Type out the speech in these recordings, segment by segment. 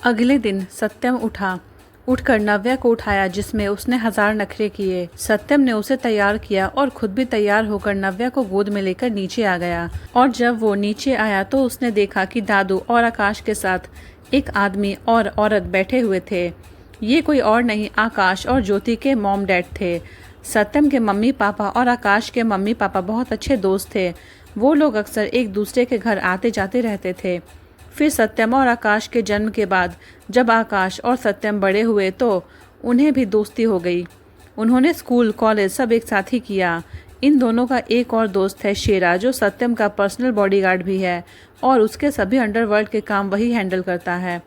अगले दिन सत्यम उठकर नव्या को उठाया, जिसमें उसने 1000 नखरे किए। सत्यम ने उसे तैयार किया और खुद भी तैयार होकर नव्या को गोद में लेकर नीचे आ गया। और जब वो नीचे आया तो उसने देखा कि दादू और आकाश के साथ एक आदमी और औरत बैठे हुए थे। ये कोई और नहीं, आकाश और ज्योति के मॉम डैड थे। सत्यम के मम्मी पापा और आकाश के मम्मी पापा बहुत अच्छे दोस्त थे। वो लोग अक्सर एक दूसरे के घर आते जाते रहते थे। फिर सत्यम और आकाश के जन्म के बाद जब आकाश और सत्यम बड़े हुए तो उन्हें भी दोस्ती हो गई। उन्होंने स्कूल कॉलेज सब एक साथ ही किया। इन दोनों का एक और दोस्त है शेरा, जो सत्यम का पर्सनल बॉडीगार्ड भी है और उसके सभी अंडरवर्ल्ड के काम वही हैंडल करता है।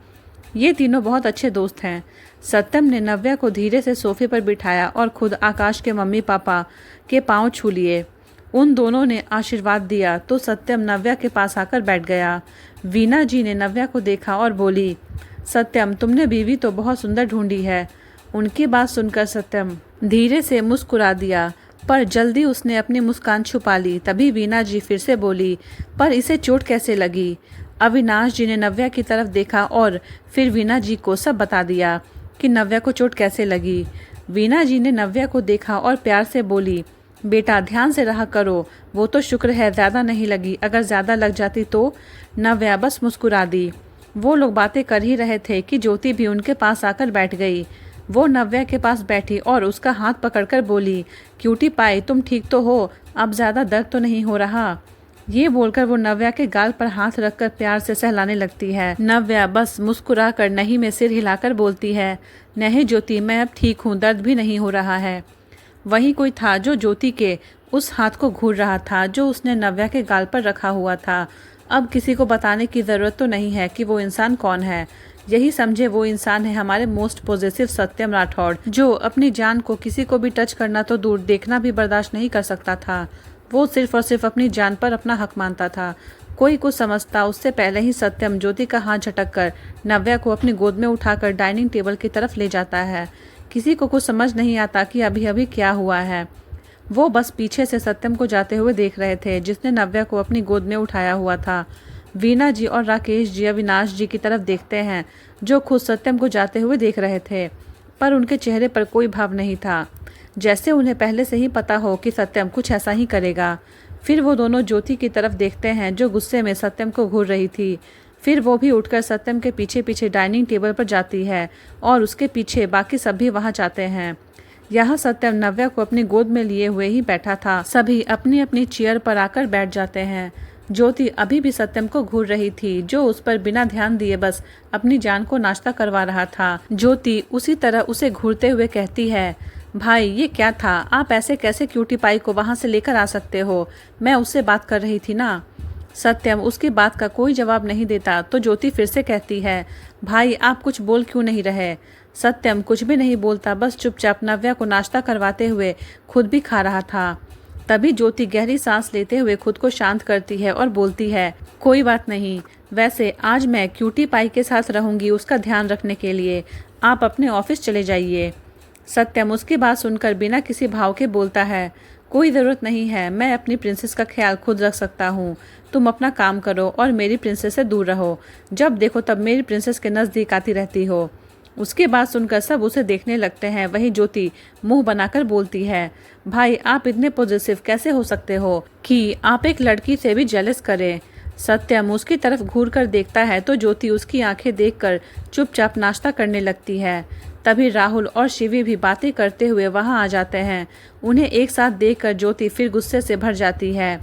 ये तीनों बहुत अच्छे दोस्त हैं। सत्यम ने नव्या को धीरे से सोफे पर बिठाया और खुद आकाश के मम्मी पापा के पांव छू लिए। उन दोनों ने आशीर्वाद दिया तो सत्यम नव्या के पास आकर बैठ गया। वीना जी ने नव्या को देखा और बोली, सत्यम तुमने बीवी तो बहुत सुंदर ढूंढी है। उनकी बात सुनकर सत्यम धीरे से मुस्कुरा दिया, पर जल्दी उसने अपनी मुस्कान छुपा ली। तभी वीना जी फिर से बोली, पर इसे चोट कैसे लगी? अविनाश जी ने नव्या की तरफ देखा और फिर वीना जी को सब बता दिया कि नव्या को चोट कैसे लगी। वीना जी ने नव्या को देखा और प्यार से बोली, बेटा ध्यान से रहा करो, वो तो शुक्र है ज़्यादा नहीं लगी, अगर ज़्यादा लग जाती तो। नव्या बस मुस्कुरा दी। वो लोग बातें कर ही रहे थे कि ज्योति भी उनके पास आकर बैठ गई। वो नव्या के पास बैठी और उसका हाथ पकड़कर बोली, क्यूटी पाई तुम ठीक तो हो? अब ज़्यादा दर्द तो नहीं हो रहा? ये बोलकर वो नव्या के गाल पर हाथ रखकर प्यार से सहलाने लगती है। नव्या बस मुस्कुरा कर नहीं में सिर हिलाकर बोलती है, नहीं ज्योति मैं अब ठीक हूँ, दर्द भी नहीं हो रहा है। वही कोई था जो ज्योति के उस हाथ को घूर रहा था जो उसने नव्या के गाल पर रखा हुआ था। अब किसी को बताने की ज़रूरत तो नहीं है कि वो इंसान कौन है। यही समझे वो इंसान है हमारे मोस्ट पॉजिटिव सत्यम राठौड़, जो अपनी जान को किसी को भी टच करना तो दूर, देखना भी बर्दाश्त नहीं कर सकता था। वो सिर्फ और सिर्फ अपनी जान पर अपना हक मानता था। कोई कुछ समझता उससे पहले ही सत्यम ज्योति का हाथ झटक कर नव्या को अपनी गोद में उठाकर डाइनिंग टेबल की तरफ ले जाता है। किसी को कुछ समझ नहीं आता कि अभी अभी क्या हुआ है। वो बस पीछे से सत्यम को जाते हुए देख रहे थे, जिसने नव्या को अपनी गोद में उठाया हुआ था। वीना जी और राकेश जी अविनाश जी की तरफ देखते हैं, जो खुद सत्यम को जाते हुए देख रहे थे, पर उनके चेहरे पर कोई भाव नहीं था, जैसे उन्हें पहले से ही पता हो कि सत्यम कुछ ऐसा ही करेगा। फिर वो दोनों ज्योति की तरफ देखते हैं, जो गुस्से में सत्यम को घूर रही थी। फिर वो भी उठकर सत्यम के पीछे पीछे डाइनिंग टेबल पर जाती है और उसके पीछे बाकी सभी वहां जाते हैं। यहाँ सत्यम नव्या को अपनी गोद में लिए हुए ही बैठा था। सभी अपनी अपनी चेयर पर आकर बैठ जाते हैं। ज्योति अभी भी सत्यम को घूर रही थी, जो उस पर बिना ध्यान दिए बस अपनी जान को नाश्ता करवा रहा था। ज्योति उसी तरह उसे घूरते हुए कहती है, भाई ये क्या था? आप ऐसे कैसे क्यूटी पाई को वहां से लेकर आ सकते हो? मैं उससे बात कर रही थी ना। सत्यम उसकी बात का कोई जवाब नहीं देता तो ज्योति फिर से कहती है, भाई आप कुछ बोल क्यों नहीं रहे? सत्यम कुछ भी नहीं बोलता, बस चुपचाप नव्या को नाश्ता करवाते हुए खुद भी खा रहा था। तभी ज्योति गहरी सांस लेते हुए खुद को शांत करती है और बोलती है, कोई बात नहीं, वैसे आज मैं क्यूटी पाई के साथ रहूंगी उसका ध्यान रखने के लिए, आप अपने ऑफिस चले जाइए। सत्यम उसकी बात सुनकर बिना किसी भाव के बोलता है, कोई ज़रूरत नहीं है, मैं अपनी प्रिंसेस का ख्याल खुद रख सकता हूँ। तुम अपना काम करो और मेरी प्रिंसेस से दूर रहो। जब देखो तब मेरी प्रिंसेस के नज़दीक आती रहती हो। उसकी बात सुनकर सब उसे देखने लगते हैं। वहीं ज्योति मुंह बनाकर बोलती है, भाई आप इतने पॉजिटिव कैसे हो सकते हो कि आप एक लड़की से भी जेलस करें? सत्यम उसकी तरफ घूर कर देखता है तो ज्योति उसकी आंखें देखकर चुपचाप नाश्ता करने लगती है। तभी राहुल और शिवी भी बातें करते हुए वहां आ जाते हैं। उन्हें एक साथ देखकर ज्योति फिर गुस्से से भर जाती है।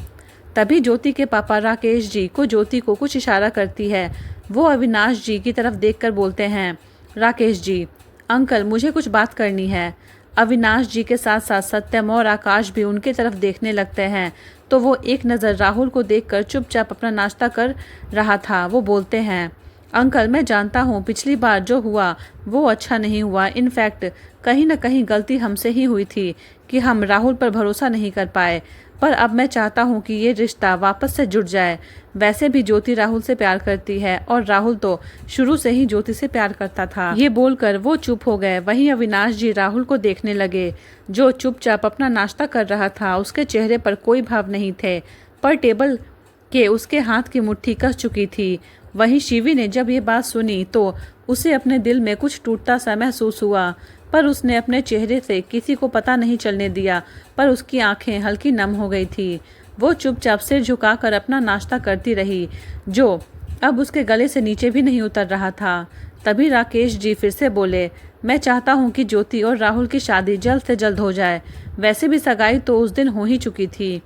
तभी ज्योति के पापा राकेश जी को ज्योति को कुछ इशारा करती है। वो अविनाश जी की तरफ देखकर बोलते हैं, राकेश जी, अंकल मुझे कुछ बात करनी है। अविनाश जी के साथ साथ सत्यम और आकाश भी उनके तरफ देखने लगते हैं तो वो एक नज़र राहुल को देखकर चुपचाप अपना नाश्ता कर रहा था। वो बोलते हैं, अंकल मैं जानता हूँ पिछली बार जो हुआ वो अच्छा नहीं हुआ। इनफैक्ट कहीं न कहीं गलती हमसे ही हुई थी कि हम राहुल पर भरोसा नहीं कर पाए, पर अब मैं चाहता हूँ कि ये रिश्ता वापस से जुड़ जाए। वैसे भी ज्योति राहुल से प्यार करती है और राहुल तो शुरू से ही ज्योति से प्यार करता था। ये बोलकर वो चुप हो गए। वहीं अविनाश जी राहुल को देखने लगे, जो चुपचाप अपना नाश्ता कर रहा था। उसके चेहरे पर कोई भाव नहीं थे, पर टेबल कि उसके हाथ की मुट्ठी कस चुकी थी। वहीं शिवी ने जब ये बात सुनी तो उसे अपने दिल में कुछ टूटता सा महसूस हुआ, पर उसने अपने चेहरे से किसी को पता नहीं चलने दिया। पर उसकी आंखें हल्की नम हो गई थी। वो चुपचाप सिर झुकाकर अपना नाश्ता करती रही, जो अब उसके गले से नीचे भी नहीं उतर रहा था। तभी राकेश जी फिर से बोले, मैं चाहता हूँ कि ज्योति और राहुल की शादी जल्द से जल्द हो जाए। वैसे भी सगाई तो उस दिन हो ही चुकी थी।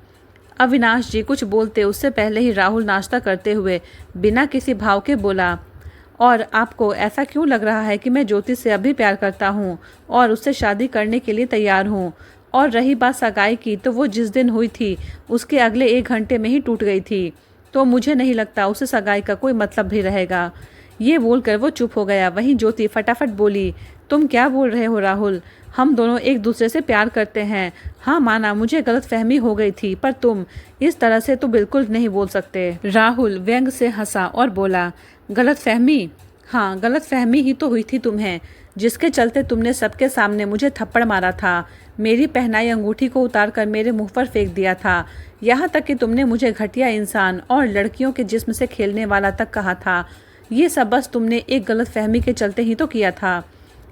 अविनाश जी कुछ बोलते उससे पहले ही राहुल नाश्ता करते हुए बिना किसी भाव के बोला, और आपको ऐसा क्यों लग रहा है कि मैं ज्योति से अभी प्यार करता हूँ और उससे शादी करने के लिए तैयार हूँ? और रही बात सगाई की, तो वो जिस दिन हुई थी उसके अगले 1 घंटे में ही टूट गई थी, तो मुझे नहीं लगता उसे सगाई का कोई मतलब भी रहेगा। ये बोलकर वो चुप हो गया। वहीं ज्योति फटाफट बोली, तुम क्या बोल रहे हो राहुल? हम दोनों एक दूसरे से प्यार करते हैं। हाँ माना मुझे गलतफहमी हो गई थी, पर तुम इस तरह से तो बिल्कुल नहीं बोल सकते। राहुल व्यंग से हंसा और बोला, गलतफहमी? हाँ, गलतफहमी ही तो हुई थी तुम्हें, जिसके चलते तुमने सबके सामने मुझे थप्पड़ मारा था, मेरी पहनाई अंगूठी को उतारकर मेरे मुंह पर फेंक दिया था, यहाँ तक कि तुमने मुझे घटिया इंसान और लड़कियों के जिस्म से खेलने वाला तक कहा था। ये सब बस तुमने एक गलतफहमी के चलते ही तो किया था।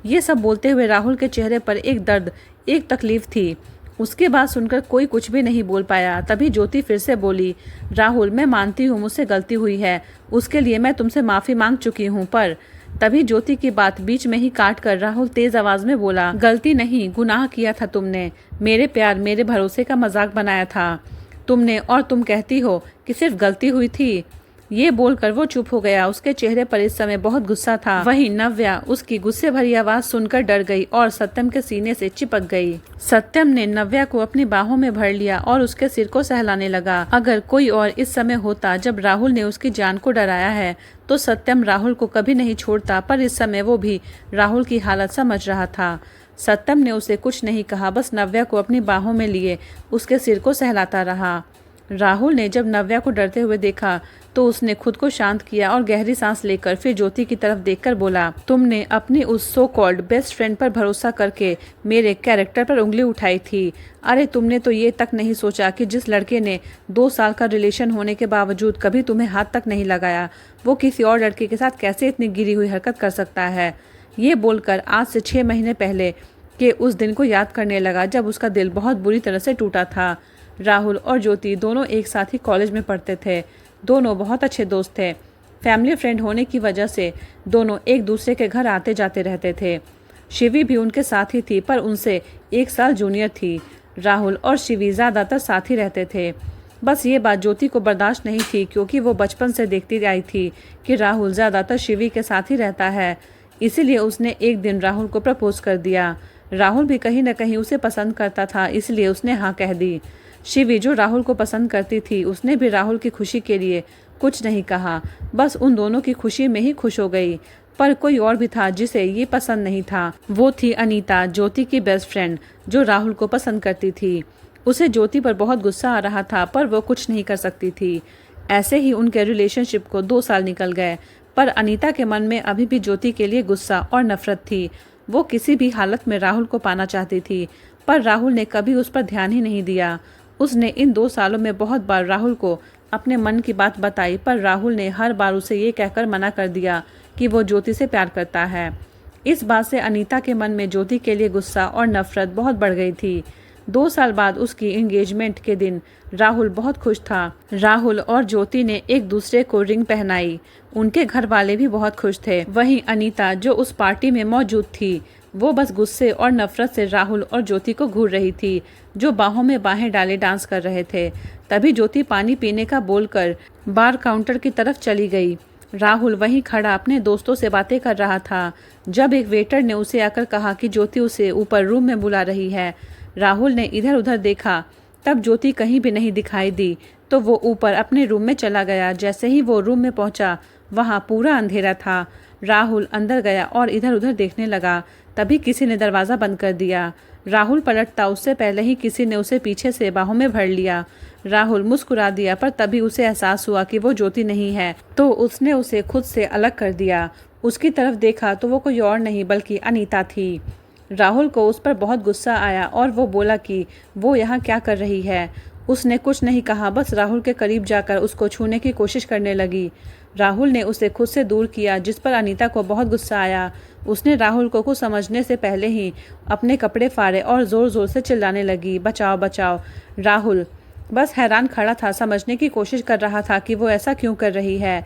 ये सब बोलते हुए राहुल के चेहरे पर एक दर्द, एक तकलीफ थी। उसके बाद सुनकर कोई कुछ भी नहीं बोल पाया। तभी ज्योति फिर से बोली, राहुल मैं मानती हूँ मुझसे गलती हुई है, उसके लिए मैं तुमसे माफ़ी मांग चुकी हूँ। पर तभी ज्योति की बात बीच में ही काट कर राहुल तेज आवाज में बोला, गलती नहीं, गुनाह किया था तुमने। मेरे प्यार, मेरे भरोसे का मजाक बनाया था तुमने, और तुम कहती हो कि सिर्फ गलती हुई थी। ये बोलकर वो चुप हो गया। उसके चेहरे पर इस समय बहुत गुस्सा था। वहीं नव्या उसकी गुस्से भरी आवाज सुनकर डर गई और सत्यम के सीने से चिपक गई। सत्यम ने नव्या को अपनी बाहों में भर लिया और उसके सिर को सहलाने लगा। अगर कोई और इस समय होता जब राहुल ने उसकी जान को डराया है, तो सत्यम राहुल को कभी नहीं छोड़ता, पर इस समय वो भी राहुल की हालत समझ रहा था। सत्यम ने उसे कुछ नहीं कहा, बस नव्या को अपनी बाहों में लिए उसके सिर को सहलाता रहा। राहुल ने जब नव्या को डरते हुए देखा तो उसने खुद को शांत किया और गहरी सांस लेकर फिर ज्योति की तरफ देखकर बोला, तुमने अपनी उस सो कॉल्ड बेस्ट फ्रेंड पर भरोसा करके मेरे कैरेक्टर पर उंगली उठाई थी। अरे तुमने तो ये तक नहीं सोचा कि जिस लड़के ने 2 साल का रिलेशन होने के बावजूद कभी तुम्हें हाथ तक नहीं लगाया, वो किसी और लड़के के साथ कैसे इतनी गिरी हुई हरकत कर सकता है। ये बोलकर आज से 6 महीने पहले के उस दिन को याद करने लगा जब उसका दिल बहुत बुरी तरह से टूटा था। राहुल और ज्योति दोनों एक साथ ही कॉलेज में पढ़ते थे। दोनों बहुत अच्छे दोस्त थे। फैमिली फ्रेंड होने की वजह से दोनों एक दूसरे के घर आते जाते रहते थे। शिवी भी उनके साथ ही थी, पर उनसे 1 साल जूनियर थी। राहुल और शिवी ज़्यादातर साथ ही रहते थे। बस ये बात ज्योति को बर्दाश्त नहीं थी, क्योंकि वो बचपन से देखती आई थी कि राहुल ज़्यादातर शिवी के साथ ही रहता है। इसीलिए उसने एक दिन राहुल को प्रपोज कर दिया। राहुल भी कहीं न कहीं उसे पसंद करता था, इसलिए उसने हाँ कह दी। शिवी जो राहुल को पसंद करती थी, उसने भी राहुल की खुशी के लिए कुछ नहीं कहा, बस उन दोनों की खुशी में ही खुश हो गई। पर कोई और भी था जिसे ये पसंद नहीं था। वो थी अनीता, ज्योति की बेस्ट फ्रेंड, जो राहुल को पसंद करती थी। उसे ज्योति पर बहुत गुस्सा आ रहा था, पर वो कुछ नहीं कर सकती थी। ऐसे ही उनके रिलेशनशिप को 2 साल निकल गए, पर अनीता के मन में अभी भी ज्योति के लिए गुस्सा और नफरत थी। वो किसी भी हालत में राहुल को पाना चाहती थी, पर राहुल ने कभी उस पर ध्यान ही नहीं दिया। उसने इन 2 सालों में बहुत बार राहुल को अपने मन की बात बताई, पर राहुल ने हर बार उसे ये कहकर मना कर दिया कि वो ज्योति से प्यार करता है। इस बात से अनीता के मन में ज्योति के लिए गुस्सा और नफरत बहुत बढ़ गई थी। 2 साल बाद उसकी एंगेजमेंट के दिन राहुल बहुत खुश था। राहुल और ज्योति ने एक दूसरे को रिंग पहनाई। उनके घर वाले भी बहुत खुश थे। वहीं अनीता, जो उस पार्टी में मौजूद थी, वो बस गुस्से और नफरत से राहुल और ज्योति को घूर रही थी, जो बाहों में बाहें डाले डांस कर रहे थे। तभी ज्योति पानी पीने का बोलकर बार काउंटर की तरफ चली गई। राहुल वहीं खड़ा अपने दोस्तों से बातें कर रहा था, जब एक वेटर ने उसे आकर कहा कि ज्योति उसे ऊपर रूम में बुला रही है। राहुल ने इधर उधर देखा, तब ज्योति कहीं भी नहीं दिखाई दी, तो वो ऊपर अपने रूम में चला गया। जैसे ही वो रूम में पहुंचा, वहाँ पूरा अंधेरा था। राहुल अंदर गया और इधर उधर देखने लगा। तभी किसी ने दरवाज़ा बंद कर दिया। राहुल पलटता उससे पहले ही किसी ने उसे पीछे से बाहों में भर लिया। राहुल मुस्कुरा दिया, पर तभी उसे एहसास हुआ कि वो ज्योति नहीं है, तो उसने उसे खुद से अलग कर दिया। उसकी तरफ देखा तो वो कोई और नहीं बल्कि अनीता थी। राहुल को उस पर बहुत गुस्सा आया और वो बोला कि वो यहाँ क्या कर रही है। उसने कुछ नहीं कहा, बस राहुल के करीब जाकर उसको छूने की कोशिश करने लगी। राहुल ने उसे खुद से दूर किया, जिस पर अनीता को बहुत गुस्सा आया। उसने राहुल को कुछ समझने से पहले ही अपने कपड़े फाड़े और ज़ोर ज़ोर से चिल्लाने लगी, बचाओ बचाओ। राहुल बस हैरान खड़ा था, समझने की कोशिश कर रहा था कि वो ऐसा क्यों कर रही है।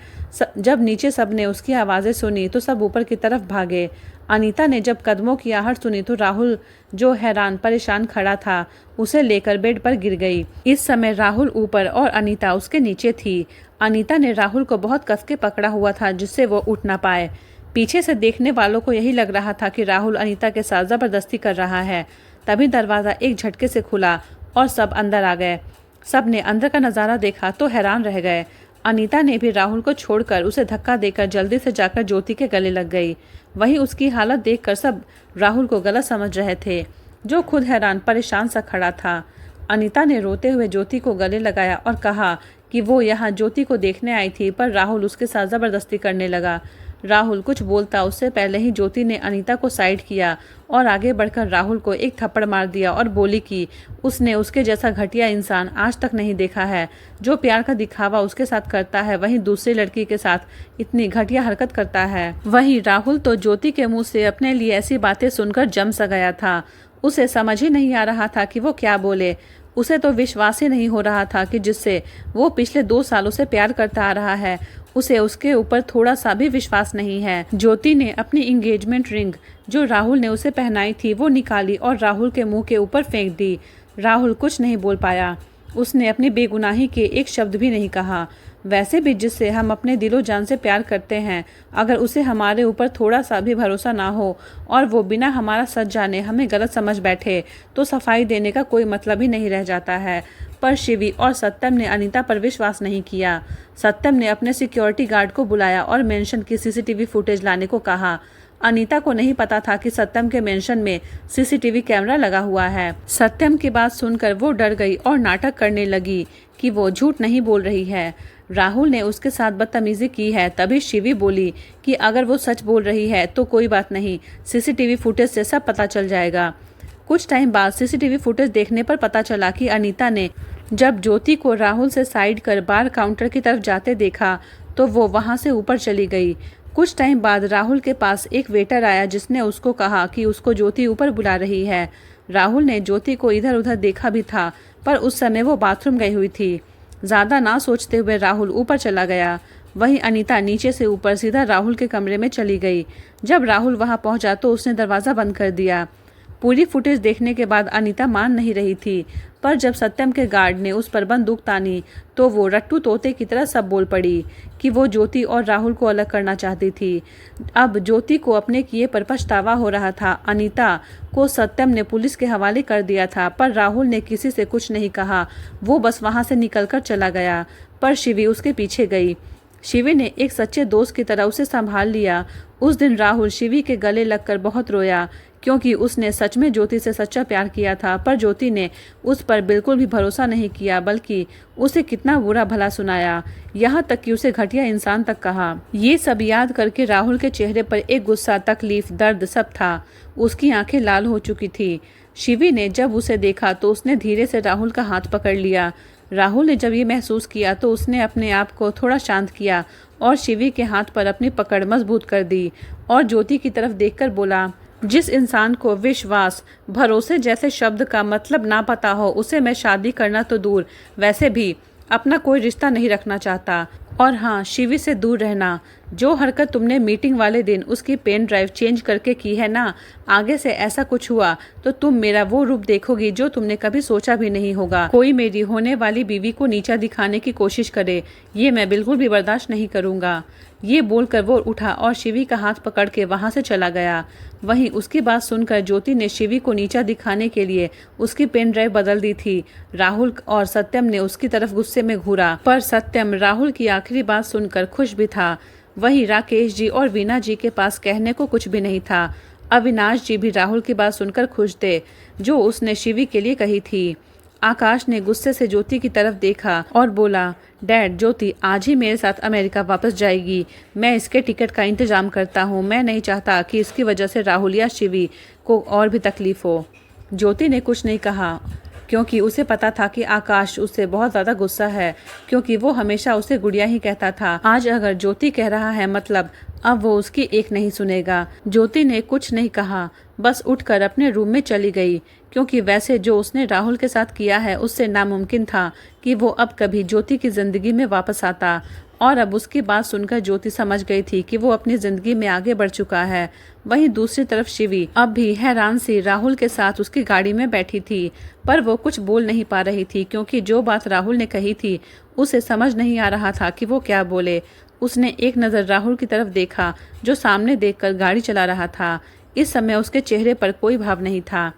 जब नीचे सब ने उसकी आवाज़ें सुनी तो सब ऊपर की तरफ भागे। अनीता ने जब कदमों की आहट सुनी तो राहुल, जो हैरान परेशान खड़ा था, उसे लेकर बेड पर गिर गई। इस समय राहुल ऊपर और अनीता उसके नीचे थी। अनीता ने राहुल को बहुत कस के पकड़ा हुआ था, जिससे वो उठ ना पाए। पीछे से देखने वालों को यही लग रहा था कि राहुल अनीता के साथ जबरदस्ती कर रहा है। तभी दरवाज़ा एक झटके से खुला और सब अंदर आ गए। सब ने अंदर का नज़ारा देखा तो हैरान रह गए। अनीता ने भी राहुल को छोड़कर उसे धक्का देकर जल्दी से जाकर ज्योति के गले लग गई। वहीं उसकी हालत देखकर सब राहुल को गलत समझ रहे थे, जो खुद हैरान परेशान सा खड़ा था। अनीता ने रोते हुए ज्योति को गले लगाया और कहा कि वो यहाँ ज्योति को देखने आई थी, पर राहुल उसके साथ ज़बरदस्ती करने लगा। राहुल कुछ बोलता उससे पहले ही ज्योति ने अनीता को साइड किया और आगे बढ़कर राहुल को एक थप्पड़ मार दिया और बोली कि उसने उसके जैसा घटिया इंसान आज तक नहीं देखा है, जो प्यार का दिखावा उसके साथ करता है वहीं दूसरी लड़की के साथ इतनी घटिया हरकत करता है। वहीं राहुल तो ज्योति के मुंह से अपने लिए ऐसी बातें सुनकर जम सा गया था। उसे समझ ही नहीं आ रहा था कि वो क्या बोले। उसे तो विश्वास ही नहीं हो रहा था कि जिससे वो पिछले 2 सालों से प्यार करता आ रहा है, उसे उसके ऊपर थोड़ा सा भी विश्वास नहीं है। ज्योति ने अपनी एंगेजमेंट रिंग जो राहुल ने उसे पहनाई थी वो निकाली और राहुल के मुंह के ऊपर फेंक दी। राहुल कुछ नहीं बोल पाया। उसने अपनी बेगुनाही के एक शब्द भी नहीं कहा। वैसे भी जिससे हम अपने दिलो जान से प्यार करते हैं, अगर उसे हमारे ऊपर थोड़ा सा भी भरोसा ना हो और वो बिना हमारा सच जाने हमें गलत समझ बैठे, तो सफाई देने का कोई मतलब ही नहीं रह जाता है। पर शिवी और सत्यम ने अनीता पर विश्वास नहीं किया। सत्यम ने अपने सिक्योरिटी गार्ड को बुलाया और मेंशन की सीसीटीवी फुटेज लाने को कहा। अनीता को नहीं पता था कि सत्यम के मेंशन में सीसीटीवी कैमरा लगा हुआ है। सत्यम की बात सुनकर वो डर गई और नाटक करने लगी कि वो झूठ नहीं बोल रही है, राहुल ने उसके साथ बदतमीजी की है। तभी शिवी बोली कि अगर वो सच बोल रही है तो कोई बात नहीं, सीसीटीवी फुटेज से सब पता चल जाएगा। कुछ टाइम बाद सीसीटीवी फुटेज देखने पर पता चला कि अनीता ने जब ज्योति को राहुल से साइड कर बार काउंटर की तरफ जाते देखा तो वो वहां से ऊपर चली गई। कुछ टाइम बाद राहुल के पास एक वेटर आया, जिसने उसको कहा कि उसको ज्योति ऊपर बुला रही है। राहुल ने ज्योति को इधर उधर देखा भी था, पर उस समय वो बाथरूम गई हुई थी। ज़्यादा ना सोचते हुए राहुल ऊपर चला गया। वहीं अनीता नीचे से ऊपर सीधा राहुल के कमरे में चली गई। जब राहुल वहां पहुंचा तो उसने दरवाज़ा बंद कर दिया। पूरी फुटेज देखने के बाद अनीता मान नहीं रही थी, पर जब सत्यम के गार्ड ने उस पर बंदूक तानी तो वो रट्टू तोते की तरह सब बोल पड़ी कि वो ज्योति और राहुल को अलग करना चाहती थी। अब ज्योति को अपने किए पर पछतावा हो रहा था। अनीता को सत्यम ने पुलिस के हवाले कर दिया था, पर राहुल ने किसी से कुछ नहीं कहा। वो बस वहां से निकलकर चला गया, पर शिवी उसके पीछे गई। शिवी ने एक सच्चे दोस्त की तरह उसे संभाल लिया। उस दिन राहुल शिवी के गले लगकर बहुत रोया, क्योंकि उसने सच में ज्योति से सच्चा प्यार किया था, पर ज्योति ने उस पर बिल्कुल भी भरोसा नहीं किया, बल्कि उसे कितना बुरा भला सुनाया, यहाँ तक कि उसे घटिया इंसान तक कहा। ये सब याद करके राहुल के चेहरे पर एक गुस्सा, तकलीफ, दर्द सब था। उसकी आंखें लाल हो चुकी थी। शिवी ने जब उसे देखा तो उसने धीरे से राहुल का हाथ पकड़ लिया। राहुल ने जब ये महसूस किया तो उसने अपने आप को थोड़ा शांत किया और शिवी के हाथ पर अपनी पकड़ मजबूत कर दी और ज्योति की तरफ देखकर बोला, जिस इंसान को विश्वास, भरोसे जैसे शब्द का मतलब ना पता हो, उसे मैं शादी करना तो दूर, वैसे भी अपना कोई रिश्ता नहीं रखना चाहता। और हाँ, शिवी से दूर रहना। जो हरकत तुमने मीटिंग वाले दिन उसकी पेन ड्राइव चेंज करके की है ना, आगे से ऐसा कुछ हुआ तो तुम मेरा वो रूप देखोगी जो तुमने कभी सोचा भी नहीं होगा। कोई मेरी होने वाली बीवी को नीचा दिखाने की कोशिश करे, ये मैं बिल्कुल भी बर्दाश्त नहीं करूँगा। ये बोलकर वो उठा और शिवी का हाथ पकड़ के वहां से चला गया। वहीं उसकी बात सुनकर ज्योति ने शिवी को नीचा दिखाने के लिए उसकी पेन ड्राइव बदल दी थी। राहुल और सत्यम ने उसकी तरफ गुस्से में घूरा, पर सत्यम राहुल की आखिरी बात सुनकर खुश भी था। वहीं राकेश जी और वीना जी के पास कहने को कुछ भी नहीं था। अविनाश जी भी राहुल की बात सुनकर खुश थे, जो उसने शिवी के लिए कही थी। आकाश ने गुस्से से ज्योति की तरफ देखा और बोला, डैड, ज्योति आज ही मेरे साथ अमेरिका वापस जाएगी। मैं इसके टिकट का इंतजाम करता हूँ। मैं नहीं चाहता कि इसकी वजह से राहुल या शिवी को और भी तकलीफ हो। ज्योति ने कुछ नहीं कहा। क्योंकि उसे पता था कि आकाश उससे बहुत ज्यादा गुस्सा है, क्योंकि वो हमेशा उसे गुड़िया ही कहता था। आज अगर ज्योति कह रहा है मतलब अब वो उसकी एक नहीं सुनेगा। ज्योति ने कुछ नहीं कहा, बस उठकर अपने रूम में चली गई, क्योंकि वैसे जो उसने राहुल के साथ किया है उससे नामुमकिन था कि वो अब कभी ज्योति की जिंदगी में वापस आता। और अब उसकी बात सुनकर ज्योति समझ गई थी कि वो अपनी जिंदगी में आगे बढ़ चुका है। वहीं दूसरी तरफ शिवी अब भी हैरान सी राहुल के साथ उसकी गाड़ी में बैठी थी, पर वो कुछ बोल नहीं पा रही थी, क्योंकि जो बात राहुल ने कही थी उसे समझ नहीं आ रहा था कि वो क्या बोले। उसने एक नज़र राहुल की तरफ देखा, जो सामने देखकर गाड़ी चला रहा था। इस समय उसके चेहरे पर कोई भाव नहीं था।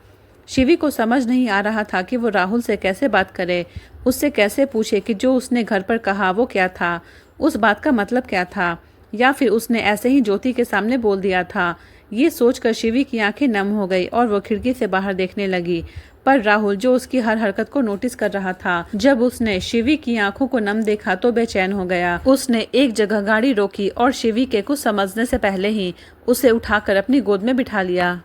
शिवी को समझ नहीं आ रहा था कि वो राहुल से कैसे बात करे, उससे कैसे पूछे कि जो उसने घर पर कहा वो क्या था, उस बात का मतलब क्या था, या फिर उसने ऐसे ही ज्योति के सामने बोल दिया था। ये सोचकर शिवी की आंखें नम हो गई और वो खिड़की से बाहर देखने लगी। पर राहुल, जो उसकी हर हरकत को नोटिस कर रहा था, जब उसने शिवी की आंखों को नम देखा तो बेचैन हो गया। उसने एक जगह गाड़ी रोकी और शिवी के कुछ समझने से पहले ही उसे उठाकर अपनी गोद में बिठा लिया।